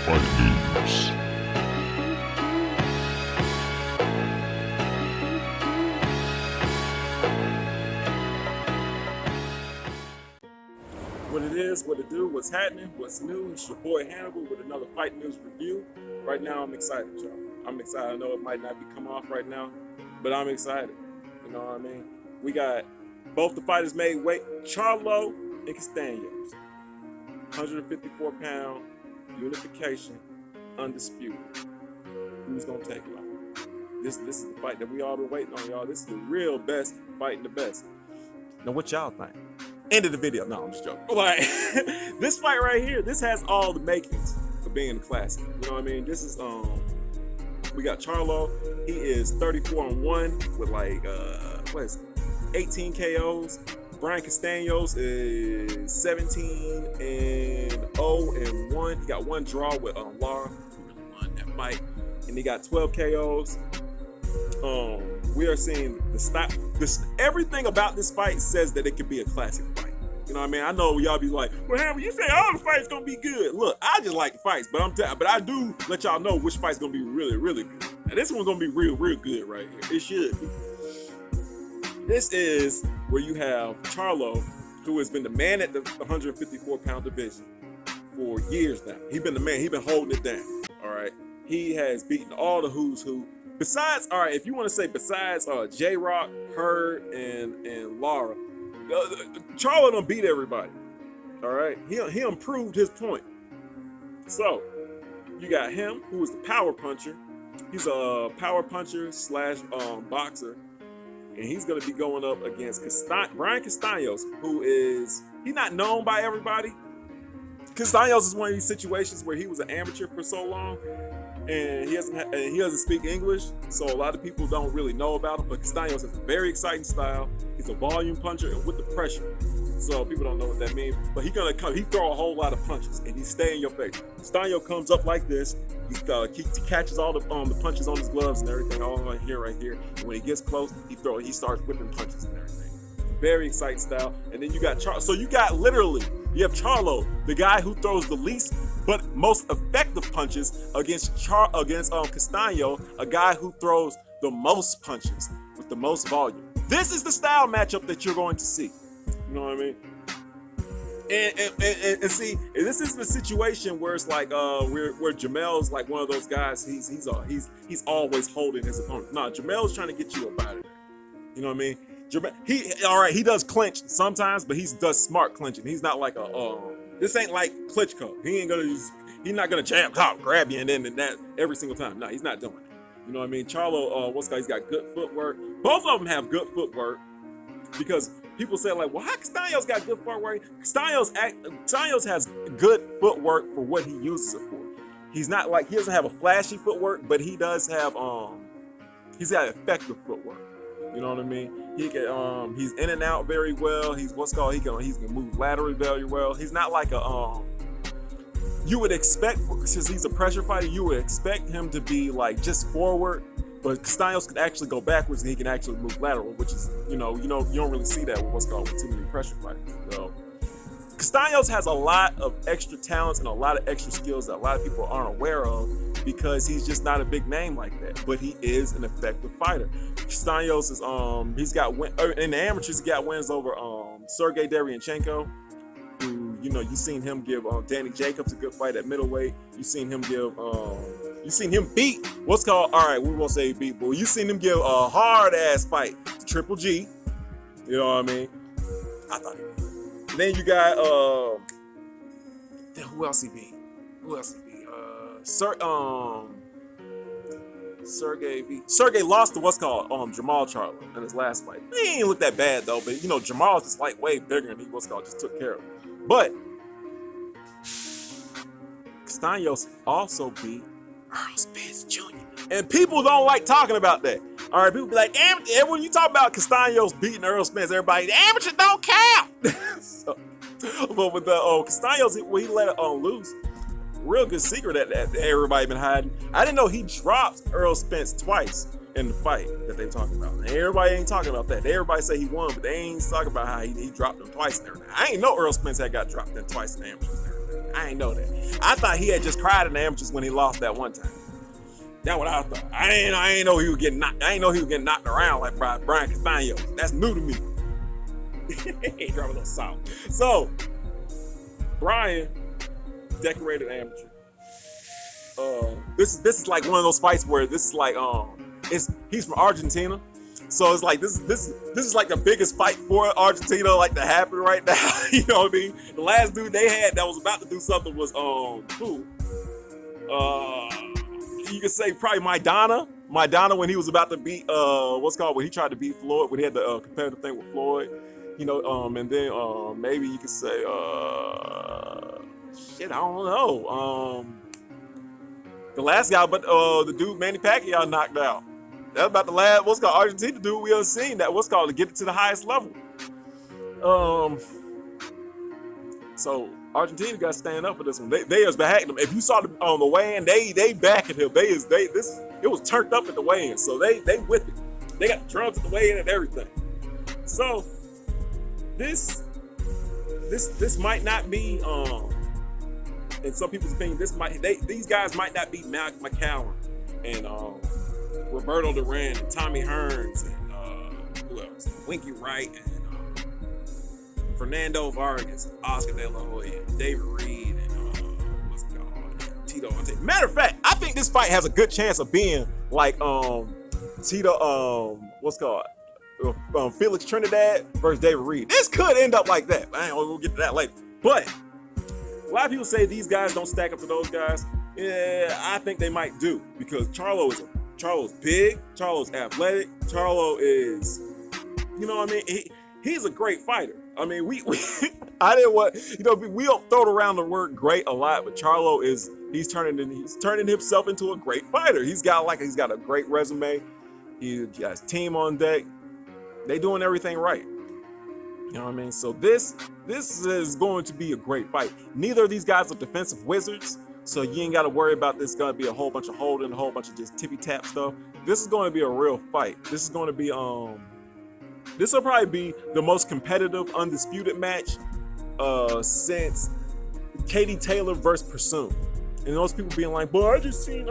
Fight News. What it is, what it do, what's happening, what's new. It's your boy Hannibal with another Fight News review. Right now, I'm excited, y'all. I'm excited. I know it might not be come off right now, but I'm excited. You know what I mean? We got both the fighters made weight, Charlo and Castano. 154-pound Unification, Undisputed. Who's gonna take it on? This is the fight that we all been waiting on, y'all. This is the real best fighting the best. Now, what y'all think? End of the video. No, I'm just joking. Like, this fight right here, this has all the makings of being a classic. You know what I mean? This is we got Charlo. He is 34-1 with like 18 KOs. Brian Castano is 17-0-1. He got one draw with Lara, who really won that fight, and he got 12 KOs. We are seeing the stop. Everything about this fight says that it could be a classic fight. You know what I mean? I know y'all be like, well, Hammer, you say all the fights gonna be good. Look, I just like the fights, but I do let y'all know which fight's gonna be really, really good. Now this one's gonna be real, real good right here. It should be. This is where you have Charlo, who has been the man at the 154-pound division for years now. He's been the man. He's been holding it down. All right. He has beaten all the who's who. Besides, all right, if you want to say besides J-Rock, Hurd, and Lara, Charlo done beat everybody. All right, he improved his point. So you got him, who is the power puncher. He's a power puncher slash boxer, and he's gonna be going up against Brian Castano, who is he's not known by everybody. Castano is one of these situations where he was an amateur for so long. And he doesn't speak English, so a lot of people don't really know about him. But Castano has a very exciting style. He's a volume puncher and with the pressure, so people don't know what that means. But he throw a whole lot of punches, and he stay in your face. Castano comes up like this. He catches all the punches on his gloves and everything, all right here. And when he gets close, he starts whipping punches and everything. Very exciting style. And then you got Charlo. So you have Charlo, the guy who throws the least but most effective punches against Castano, a guy who throws the most punches with the most volume. This is the style matchup that you're going to see. You know what I mean? And see, this is the situation where it's like where Jermell's like one of those guys. He's always holding his opponent. Nah, Jermell's trying to get you up out of there. You know what I mean? He does clinch sometimes, but he does smart clinching. He's not like this ain't like Klitschko. He's not gonna jab top, grab you, and then that every single time. No, he's not doing it. You know what I mean? Charlo, he's got good footwork. Both of them have good footwork because people say like, well, how Castano's got good footwork? Castano's has good footwork for what he uses it for. He's not like he doesn't have a flashy footwork, but he does have he's got effective footwork. You know what I mean? He can he's in and out very well. He can move laterally very well. He's not like you would expect, since he's a pressure fighter, you would expect him to be like just forward, but Castano can actually go backwards and he can actually move lateral, which is you don't really see that with too many pressure fighters. So Castano has a lot of extra talents and a lot of extra skills that a lot of people aren't aware of because he's just not a big name like that, but he is an effective fighter. Castano is he's got in the amateurs, he got wins over Sergey Derevyanchenko, who you seen him give Danny Jacobs a good fight at middleweight. You seen him beat we won't say beat, but you seen him give a hard ass fight to Triple G. You know what I mean? I thought he was. And then you got who else he beat? Sergey lost to Jermell Charlo in his last fight. He ain't look that bad though, but Jermell's just like way bigger and he just took care of him. But Castano also beat Earl Spence Jr. And people don't like talking about that. All right, people be like, when you talk about Castano's beating Earl Spence, everybody, the amateurs don't count. But with the Castano's, he let it loose. Real good secret that everybody been hiding. I didn't know he dropped Earl Spence twice in the fight that they talking about. And everybody ain't talking about that. Everybody say he won, but they ain't talking about how he dropped him twice and everything. I ain't know Earl Spence had got dropped twice in the amateurs and everything. I ain't know that. I thought he had just cried in the amateurs when he lost that one time. That's what I thought. I ain't know he was getting knocked. I ain't know he was getting knocked around like Brian Castano. That's new to me. He dropped a little salt. So, Brian, decorated amateur. This is like one of those fights where this is like he's from Argentina. So it's like this is like the biggest fight for Argentina like to happen right now. You know what I mean? The last dude they had that was about to do something was who? You could say probably Maidana when he was about to beat when he tried to beat Floyd, when he had the competitive thing with Floyd. You know, and then maybe you could say I don't know. The last guy, but the dude Manny Pacquiao knocked out. That's about the last Argentina dude we ever seen that to get it to the highest level. So Argentina got to stand up for this one. They was backing him. If you saw them on the weigh-in, they backing him. It was turned up at the weigh-in, so they with it. They got the drums at the weigh-in and everything. So this might not be in some people's opinion, these guys might not be Mac McCallum and Roberto Duran and Tommy Hearns and who else? Winky Wright and Fernando Vargas, Oscar De La Hoya, David Reed, and Tito. Matter of fact, I think this fight has a good chance of being like Tito. Felix Trinidad versus David Reed. This could end up like that. We'll get to that later. But a lot of people say these guys don't stack up to those guys. Yeah, I think they might do because Charlo's big, Charlo's athletic, Charlo is, you know what I mean? He's a great fighter. I mean, we don't throw around the word great a lot, but Charlo he's turning himself into a great fighter. He's got a great resume. He got his team on deck. They doing everything right. You know what I mean? So this is going to be a great fight. Neither of these guys are defensive wizards, so you ain't got to worry about this going to be a whole bunch of holding, a whole bunch of just tippy-tap stuff. This is going to be a real fight. This is going to be this will probably be the most competitive Undisputed match since Katie Taylor versus Pursuit. And those people being like, "Boy, I just seen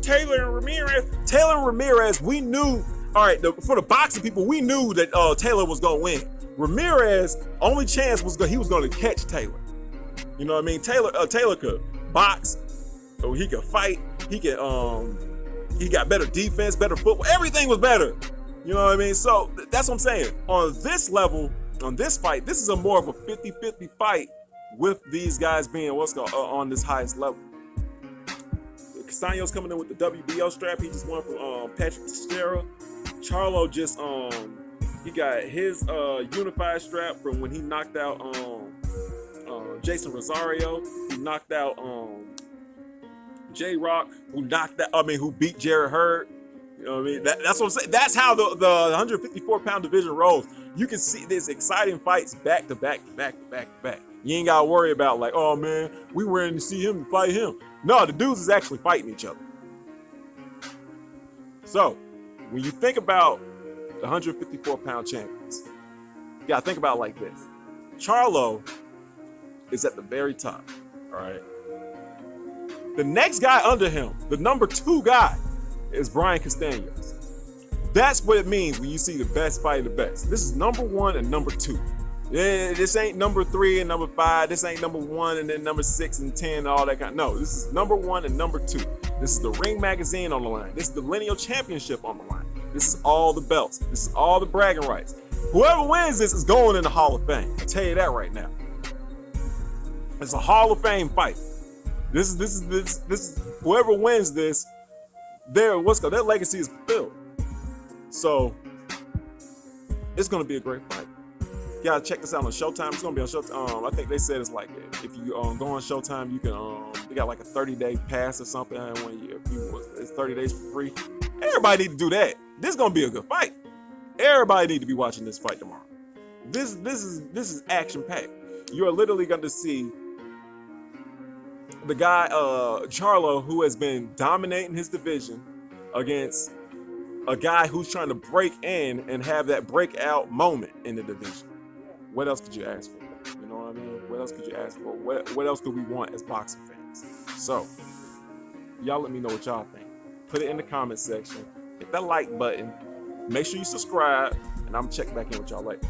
Taylor and Ramirez." Taylor and Ramirez, we knew. All right, for the boxing people, we knew that Taylor was going to win. Ramirez, only chance was he was going to catch Taylor. You know what I mean? Taylor could box, or he could fight. He got better defense, better football. Everything was better. You know what I mean? So that's what I'm saying. On this level, on this fight, this is a more of a 50-50 fight with these guys being on this highest level. Castano's coming in with the WBO strap. He just won from Patrick Teixeira. Charlo just he got his unified strap from when he knocked out Jason Rosario. He knocked out J-Rock, who beat Jarrett Hurd. You know what I mean? That's what I'm saying. That's how the 154-pound division rolls. You can see these exciting fights back to back to back to back to back. You ain't gotta worry about like, oh man, we were in to see him fight him. No, the dudes is actually fighting each other. So, when you think about the 154-pound champions, you gotta think about it like this. Charlo is at the very top, all right? The next guy under him, the number 2 guy, is Brian Castano. That's what it means when you see the best fighting the best. This is number 1 and number 2. Yeah, this ain't number 3 and number 5. This ain't number 1 and then number 6 and 10 and all that kind. No, this is number 1 and number 2. This is the Ring Magazine on the line. This is the Lineal Championship on the line. This is all the belts. This is all the bragging rights. Whoever wins this is going in the Hall of Fame. I'll tell you that right now. It's a Hall of Fame fight. This is whoever wins this, their legacy is fulfilled. So it's gonna be a great fight. You gotta check this out on Showtime. It's gonna be on Showtime. I think they said it's like if you go on Showtime, you can they got like a 30-day pass or something. It's 30 days for free. Everybody need to do that. This is gonna be a good fight. Everybody need to be watching this fight tomorrow. This is action packed. You are literally going to see the guy Charlo, who has been dominating his division, against a guy who's trying to break in and have that breakout moment in the division. What else could you ask for? You know what I mean? What else could you ask for? What else could we want as boxing fans? So, y'all let me know what y'all think. Put it in the comment section. Hit that like button. Make sure you subscribe, and I'm gonna check back in with y'all later.